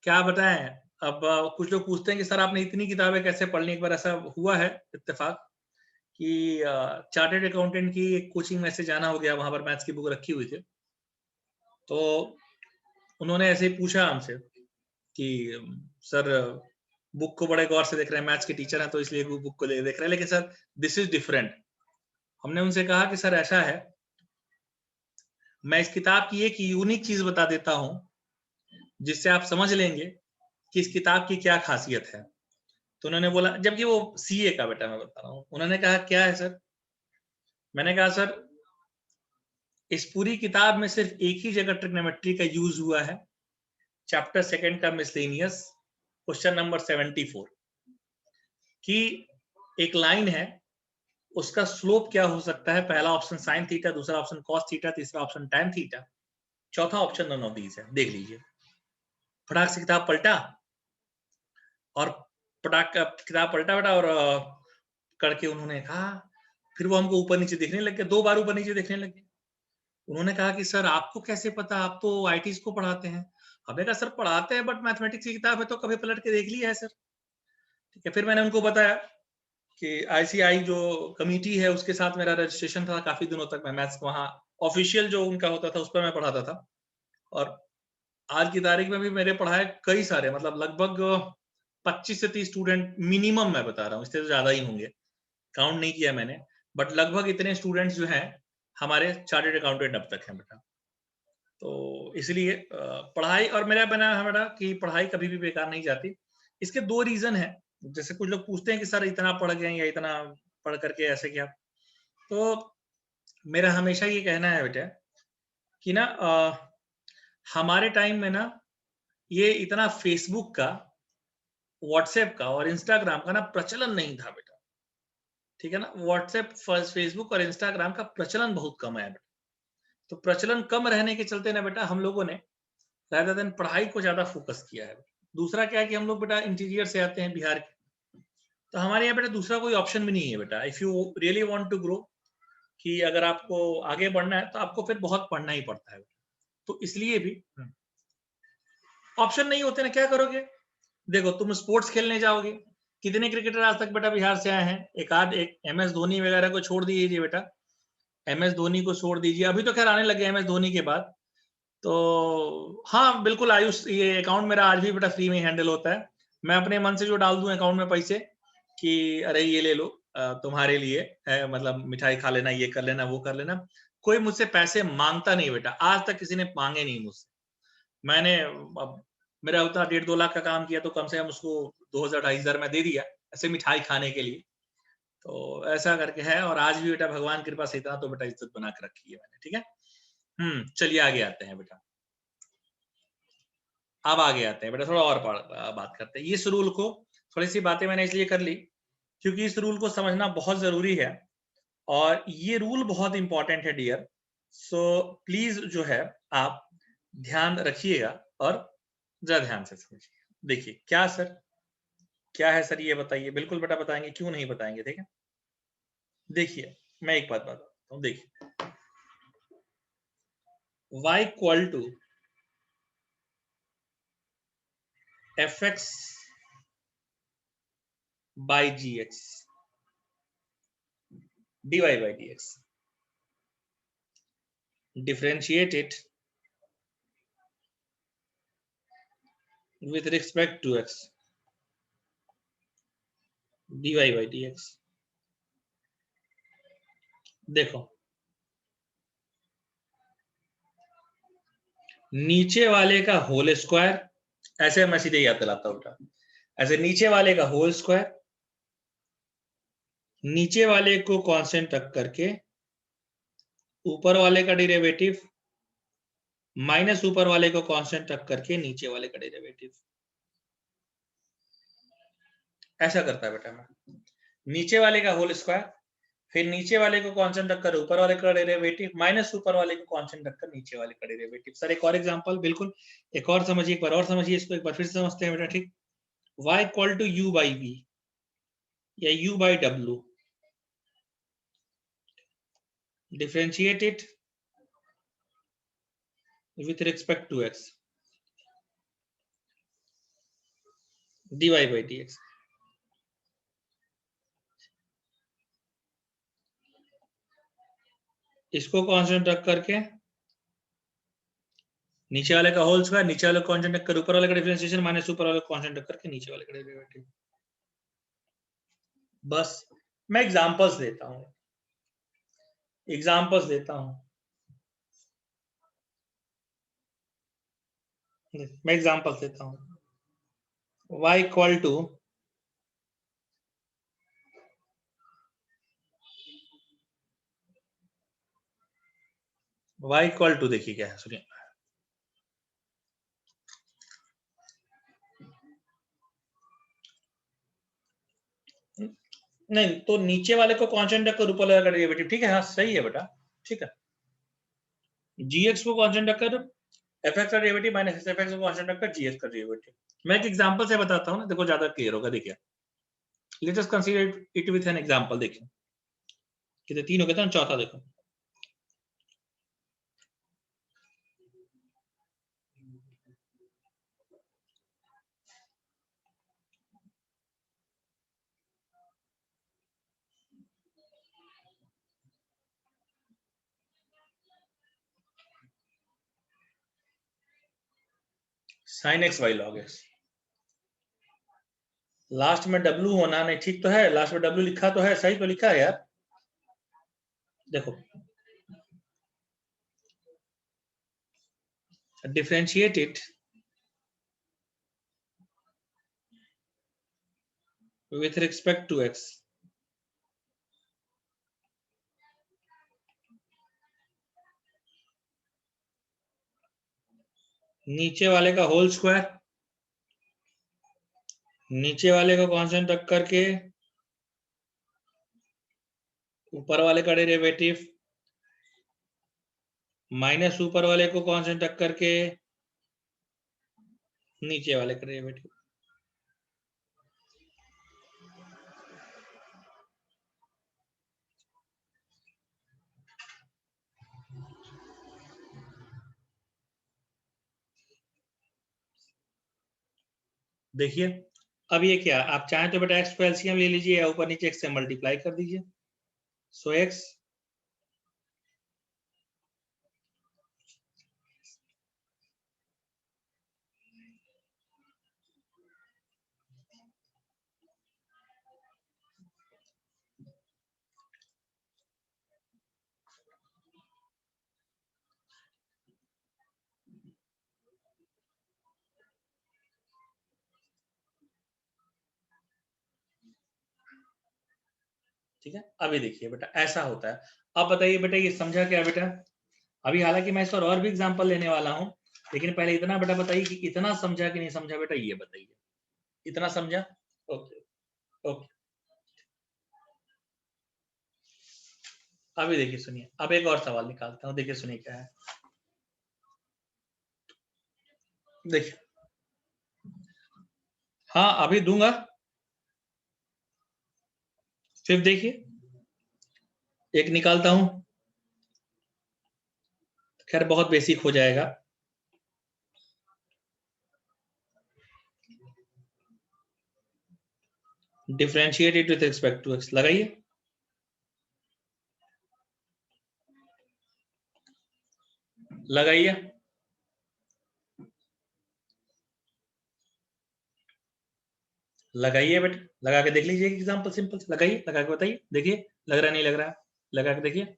क्या बताएं अब, कुछ लोग पूछते हैं कि सर आपने इतनी किताबें कैसे पढ़ ली। एक बार ऐसा हुआ है इत्तेफाक कि चार्टर्ड अकाउंटेंट की एक कोचिंग में से जाना हो गया, वहां पर मैथ्स की बुक रखी हुई थी, तो उन्होंने ऐसे ही पूछा हमसे कि सर बुक को बड़े गौर से देख रहे हैं, मैथ्स के टीचर हैं तो इसलिए बुक को देख रहे हैं, लेकिन सर दिस इज डिफरेंट। हमने उनसे कहा कि सर ऐसा है, मैं इस किताब की एक यूनिक चीज बता देता हूं जिससे आप समझ लेंगे कि इस किताब की क्या खासियत है। तो उन्होंने बोला, जबकि वो सीए का बेटा मैं बता रहा हूँ, उन्होंने कहा क्या है सर। मैंने कहा सर इस पूरी किताब में सिर्फ एक ही जगह ट्रिग्नोमेट्री का यूज हुआ है, चैप्टर सेकंड का मिसलेनियस, क्वेश्चन नंबर 74, कि एक लाइन है, उसका स्लोप क्या हो सकता है। पहला ऑप्शन साइन थीटा, दूसरा ऑप्शन कॉस थीटा, तीसरा ऑप्शन टैन थीटा, चौथा ऑप्शन नन ऑफ दीज है। देख लीजिए, फटाक से किताब पलटा और फटाक किताब पलटा बेटा, और करके उन्होंने कहा, फिर वो हमको ऊपर नीचे देखने लग गए, 2 बार ऊपर नीचे देखने लग गए। उन्होंने कहा कि सर आपको कैसे पता, आप तो आईटीज को पढ़ाते हैं। हमने कहा सर पढ़ाते हैं, बट मैथमेटिक्स की किताब है तो कभी पलट के देख लिया है सर। ठीक है, फिर मैंने उनको बताया कि आईसीआई जो कमिटी है उसके साथ मेरा रजिस्ट्रेशन था, काफी दिनों तक मैं मैथ्स वहाँ ऑफिशियल जो उनका होता था उस पर मैं पढ़ाता था, और आज की तारीख में भी मेरे पढ़ाए कई सारे, मतलब लगभग 25 से 30 स्टूडेंट मिनिमम, मैं बता रहा हूँ, इससे तो ज्यादा ही होंगे, काउंट नहीं किया मैंने, बट लगभग इतने स्टूडेंट्स जो हैं हमारे चार्टर्ड अकाउंटेंट अब तक हैं बेटा। तो इसलिए पढ़ाई, और मेरा बना है बेटा कि पढ़ाई कभी भी बेकार नहीं जाती। इसके 2 रीजन है। जैसे कुछ लोग पूछते हैं कि सर इतना पढ़ गए या इतना पढ़ करके ऐसे क्या, तो मेरा हमेशा ये कहना है बेटा कि ना हमारे टाइम में ना ये इतना फेसबुक का, व्हाट्सएप का और इंस्टाग्राम का ना प्रचलन नहीं था बेटा। ठीक है ना, व्हाट्सएप, फेसबुक और इंस्टाग्राम का प्रचलन बहुत कम है बेटा। तो प्रचलन कम रहने के चलते ना बेटा हम लोगों ने rather देन पढ़ाई को ज्यादा फोकस किया है। दूसरा क्या है कि हम लोग बेटा इंटीरियर से आते हैं, बिहार के, तो हमारे यहाँ बेटा दूसरा कोई ऑप्शन भी नहीं है बेटा। If you really want to grow, कि अगर आपको आगे बढ़ना है तो आपको फिर बहुत पढ़ना ही पड़ता है। तो इसलिए भी ऑप्शन नहीं होते ना, क्या करोगे। देखो तुम स्पोर्ट्स खेलने जाओगे, कितने क्रिकेटर आज तक बेटा बिहार से आए हैं। एक एम एस धोनी वगैरह को छोड़ दीजिए बेटा, एम एस धोनी को छोड़ दीजिए, अभी तो खैर आने लगे एम एस धोनी के बाद। तो हाँ बिल्कुल आयुष, ये अकाउंट मेरा आज भी बेटा फ्री में हैंडल होता है। मैं अपने मन से जो डाल दूं अकाउंट में पैसे कि अरे ये ले लो तुम्हारे लिए है, मतलब मिठाई खा लेना, ये कर लेना, वो कर लेना, कोई मुझसे पैसे मांगता नहीं बेटा, आज तक किसी ने मांगे नहीं मुझसे। मैंने अब मेरा उतना 1.5-2 लाख का काम किया तो कम से कम उसको 2,000-2,500 में दे दिया ऐसे मिठाई खाने के लिए। तो ऐसा करके है, और आज भी बेटा भगवान कृपा से इतना तो बेटा इज्जत बना के रखी है मैंने। ठीक है, चलिए आगे आते हैं बेटा। अब आगे आते हैं बेटा, थोड़ा और बात करते हैं। इस रूल को, थोड़ी सी बातें मैंने इसलिए कर ली क्योंकि इस रूल को समझना बहुत जरूरी है, और ये रूल बहुत इंपॉर्टेंट है डियर। सो प्लीज जो है आप ध्यान रखिएगा और जरा ध्यान से समझिए। देखिए क्या सर, क्या है सर ये बताइए। बिल्कुल बेटा बताएंगे, क्यों नहीं बताएंगे। ठीक है, देखिए मैं एक बात बताता हूँ। देखिए y equal to fx by gx dy by dx, differentiate it with respect to x dy by dx। देखो नीचे वाले का होल स्क्वायर ऐसे मैं सीधे याद दिलाता हूँ बेटा, ऐसे नीचे वाले का होल स्क्वायर, नीचे वाले को कांस्टेंट रख करके ऊपर वाले का डेरिवेटिव माइनस ऊपर वाले को कांस्टेंट रख करके नीचे वाले का डेरिवेटिव, ऐसा करता है बेटा मैं। नीचे वाले का होल स्क्वायर, फिर नीचे वाले को कांस्टेंट रखकर ऊपर वाले का डेरिवेटिव माइनस ऊपर वाले को कांस्टेंट रखकर नीचे वाले का डेरिवेटिव। सर एक और एग्जांपल, बिल्कुल एक और समझिए, एक बार और समझिए इसको, एक बार फिर से समझते हैं बेटा, ठीक। y equal to u by v या u by w, differentiate it with respect to x, dy by dx। इसको कांस्टेंट रख करके नीचे वाले का होल स्क्वायर, नीचे वाले को कांस्टेंट रखकर ऊपर वाले का डिफरेंशिएशन माइनस ऊपर वाले को कांस्टेंट रख करके नीचे वाले का डेरिवेटिव। बस मैं एग्जांपल्स देता हूं, एग्जांपल्स देता हूं, मैं एग्जांपल्स देता हूं। y इक्वल टू देखिए क्या है, सुनिए। नहीं तो नीचे वाले को कांस्टेंट रखकर ऊपर वाले का डेरिवेटिव, ठीक है, हाँ सही है बेटा, ठीक है। gx को कांस्टेंट रखकर fx का डेरिवेटिव माइनस fx को कांस्टेंट रखकर gx का डेरिवेटिव। मैं एक एग्जांपल से बताता हूं ना, देखो ज्यादा क्लियर होगा। देखिए let us consider it with an example. देखिए कितने तीन हो गए थे, चौथा देखो। sin x y log x, last में w होना नहीं, ठीक तो है, लास्ट में w लिखा तो है, सही तो लिखा है यार। देखो differentiate it with respect to x, नीचे वाले का होल स्क्वायर, नीचे वाले को कांस्टेंट रख करके ऊपर वाले का डेरिवेटिव माइनस ऊपर वाले को कांस्टेंट रख करके नीचे वाले का डेरिवेटिव। देखिए अब ये क्या, आप चाहें तो बेटा x को एलसीएम ले लीजिए या ऊपर नीचे x से मल्टीप्लाई कर दीजिए। सो x ठीक है। अभी देखिए बेटा ऐसा होता है। अब बताइए बेटा ये समझा क्या बेटा? अभी हालांकि मैं इस और भी एग्जांपल लेने वाला हूं, लेकिन पहले इतना बेटा बताइए कि इतना समझा कि नहीं समझा बेटा, ये बताइए। इतना समझा? Okay okay. अभी देखिए सुनिए, अब एक और सवाल निकालता हूं, देखिए सुनिए क्या है। देखिए हाँ अभी दूंगा, फिर देखिए एक निकालता हूं, खैर बहुत बेसिक हो जाएगा। Differentiate it with respect to x, लगाइए। लगाइए लगाइए बेटा, लगा के देख लीजिए एग्जांपल, सिंपल लगाइए, लगा के बताइए, देखिए लग रहा नहीं लग रहा, लगा के देखिए।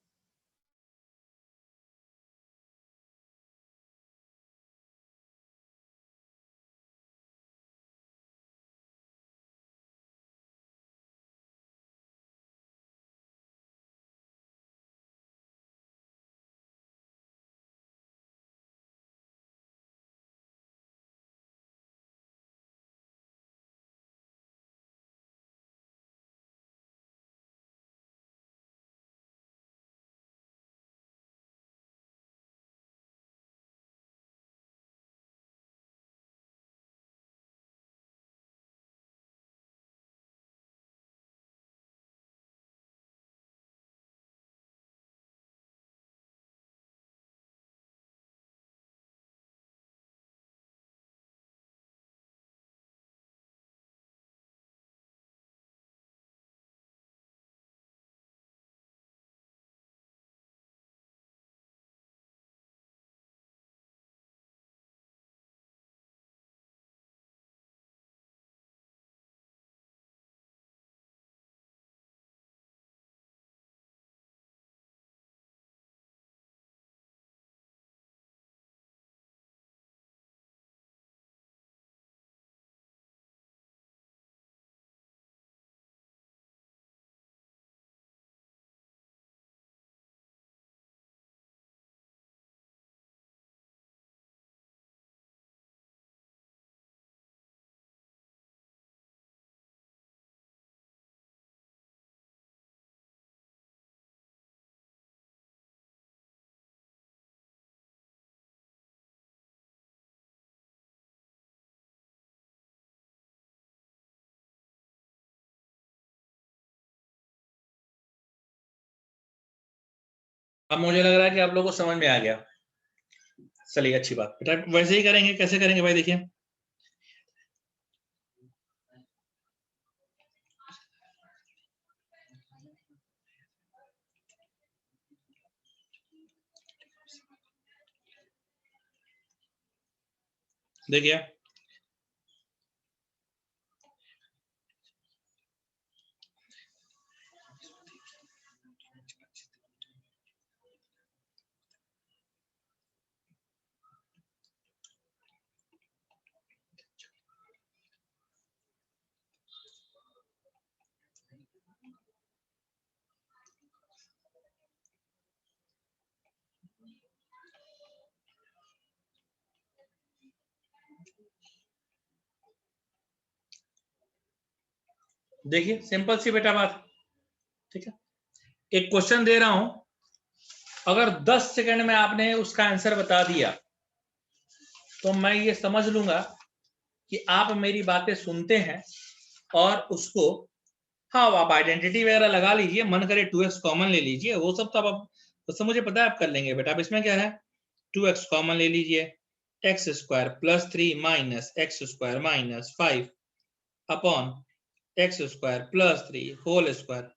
अब मुझे लग रहा है कि आप लोगों को समझ में आ गया। चलिए अच्छी बात बेटा, वैसे ही करेंगे। कैसे करेंगे भाई? देखिए देखिए देखिए सिंपल सी बेटा बात, ठीक है। एक क्वेश्चन दे रहा हूं, अगर 10 सेकंड में आपने उसका आंसर बता दिया तो मैं ये समझ लूंगा कि आप मेरी बातें सुनते हैं और उसको, हाँ आप आइडेंटिटी वगैरह लगा लीजिए, मन करे 2x कॉमन ले लीजिए, वो सब तो आप उससे मुझे पता है आप कर लेंगे बेटा। अब इसमें क्या है, 2x कॉमन ले लीजिए, x square plus 3 minus x square minus 5 upon x square plus 3 whole square.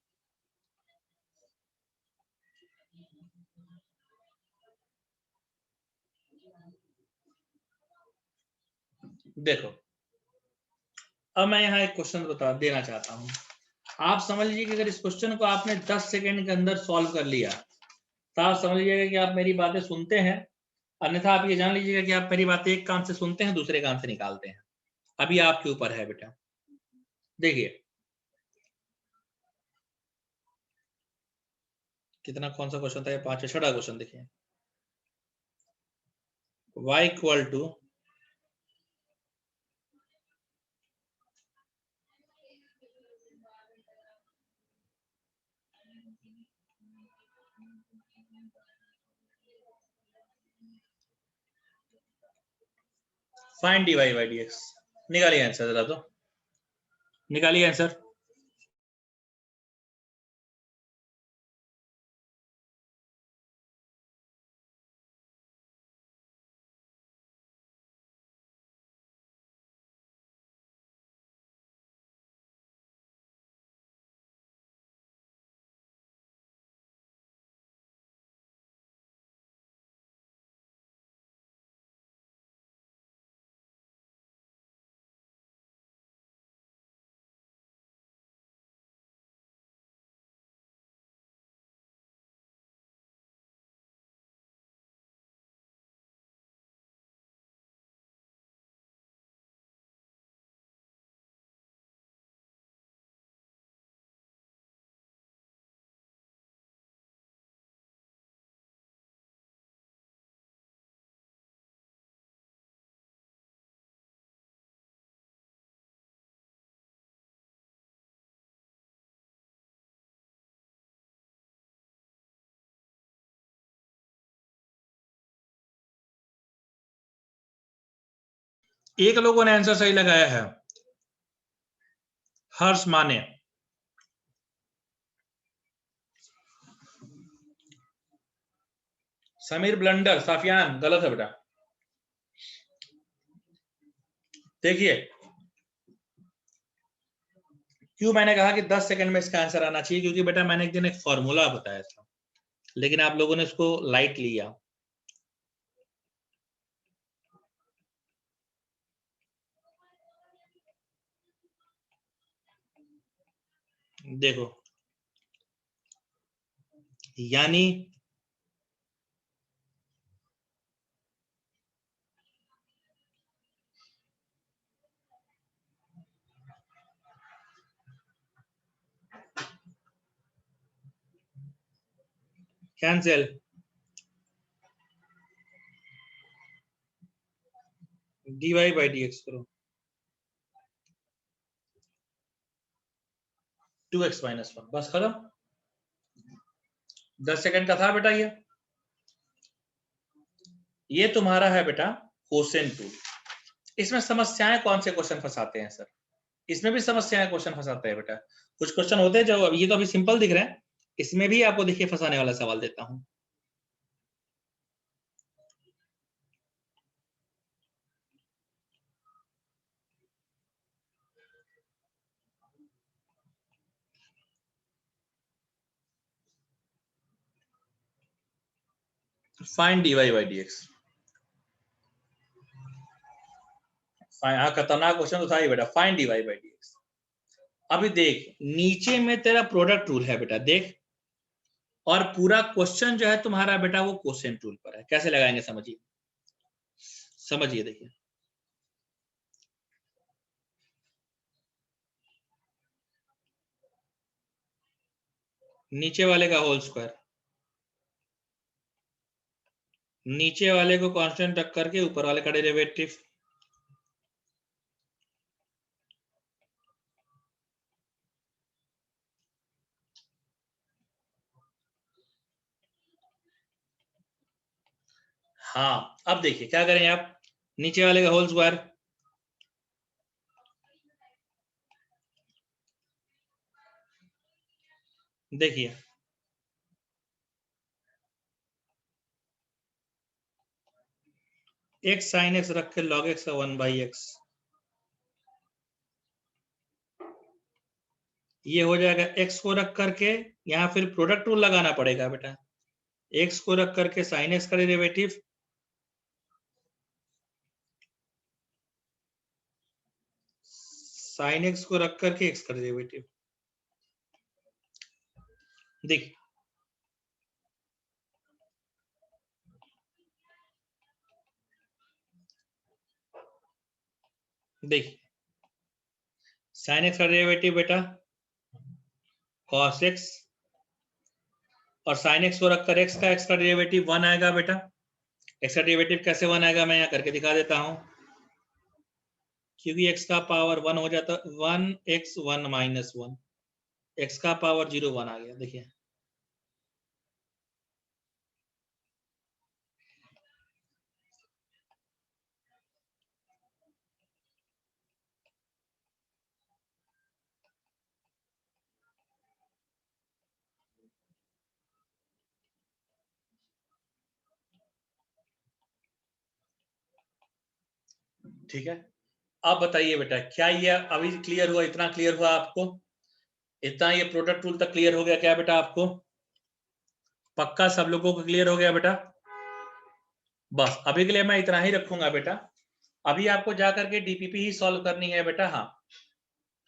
देखो अब मैं यहाँ एक क्वेश्चन बता देना चाहता हूँ। आप समझ लीजिए कि अगर इस क्वेश्चन को आपने 10 सेकंड के अंदर सॉल्व कर लिया तो आप समझ लीजिएगा कि आप मेरी बातें सुनते हैं, अन्यथा आप ये जान लीजिएगा कि आप मेरी बातें एक कान से सुनते हैं दूसरे कान से निकालते हैं। अभी आपके ऊपर है बेटा। देखिए कितना, कौन सा क्वेश्चन था ये? 5 छठा क्वेश्चन देखिए, y equal to find dy by dx। निकालिए आंसर जरा, तो निकालिए आंसर। एक लोगों ने आंसर सही लगाया है, हर्ष माने। समीर ब्लंडर, साफियान गलत है बेटा। देखिए क्यों मैंने कहा कि 10 सेकंड में इसका आंसर आना चाहिए, क्योंकि बेटा मैंने एक दिन एक फॉर्मूला बताया था लेकिन आप लोगों ने उसको लाइट लिया। देखो यानी कैंसिल, dy बाई dx करो, 2x माइनस 1, बस खत्म। 10 सेकंड का था बेटा ये तुम्हारा है बेटा क्वेश्चन 2। इसमें समस्याएं कौन से क्वेश्चन फंसाते हैं सर? इसमें भी समस्याएं क्वेश्चन फंसाते हैं बेटा। कुछ क्वेश्चन होते हैं जो ये तो अभी सिंपल दिख रहे हैं, इसमें भी आपको देखिए फंसाने वाला सवाल देता हूं। Find dy by dx। हाँ, खतरनाक क्वेश्चन तो था ही बेटा, फाइंड dy by dx। अभी देख नीचे में तेरा प्रोडक्ट रूल है बेटा, देख, और पूरा क्वेश्चन जो है तुम्हारा बेटा वो क्वेश्चन रूल पर है। कैसे लगाएंगे समझिए, समझिए देखिए, नीचे वाले का होल स्क्वायर, नीचे वाले को कांस्टेंट रख करके ऊपर वाले का डेरिवेटिव, हाँ अब देखिए क्या करें आप, नीचे वाले का होल स्क्वायर, देखिए x sin x रख के log x का 1/x, ये हो जाएगा। x को रख करके यहाँ फिर प्रोडक्ट रूल लगाना पड़ेगा बेटा, x को रख करके sin x का डेरिवेटिव, sin x को रख करके x का डेरिवेटिव। देख देख sin x का डेरिवेटिव बेटा cos x, और sin x को रखकर x का डेरिवेटिव 1 आएगा बेटा। x का डेरिवेटिव कैसे 1 आएगा, मैं यहाँ करके दिखा देता हूं, क्योंकि x का पावर 1 हो जाता, 1x 1 माइनस 1, x का पावर 0 1 आ गया। देखिए ठीक है। अब बताइए बेटा क्या ये अभी क्लियर हुआ, इतना क्लियर हुआ आपको, इतना ये प्रोडक्ट रूल तक क्लियर हो गया क्या बेटा आपको, पक्का सब लोगों को क्लियर हो गया बेटा? बस अभी के लिए मैं इतना ही रखूंगा बेटा। अभी आपको जाकर के डीपीपी ही सॉल्व करनी है बेटा। हाँ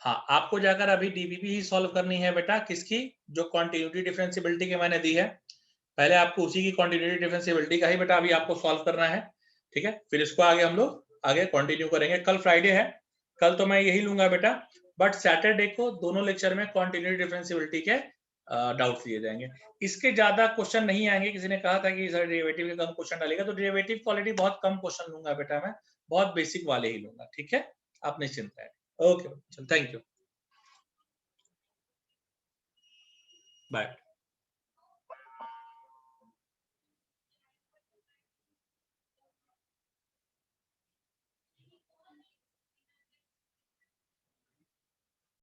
हाँ, आपको जाकर अभी डीपीपी ही सॉल्व करनी है बेटा, किसकी, जो कॉन्टिन्यूटी डिफरेंशियबिलिटी के मैंने दी है, पहले आपको उसी की कॉन्टिन्यूटी डिफरेंशियबिलिटी का ही बेटा अभी आपको सॉल्व करना है। ठीक है, फिर इसको आगे हम लोग आगे कंटिन्यू करेंगे। कल फ्राइडे है, कल तो मैं यही लूंगा बेटा, बट सैटरडे को दोनों लेक्चर में कॉन्टिन्यूटी डिफरेंशियबिलिटी के डाउट्स लिए जाएंगे। इसके ज्यादा क्वेश्चन नहीं आएंगे। किसी ने कहा था कि सर डेरिवेटिव के कम क्वेश्चन डालेगा, तो डेरिवेटिव क्वालिटी बहुत कम क्वेश्चन लूंगा बेटा, मैं बहुत बेसिक वाले ही लूंगा। ठीक है, आप निश्चिंत रहें। Okay, thank you, bye.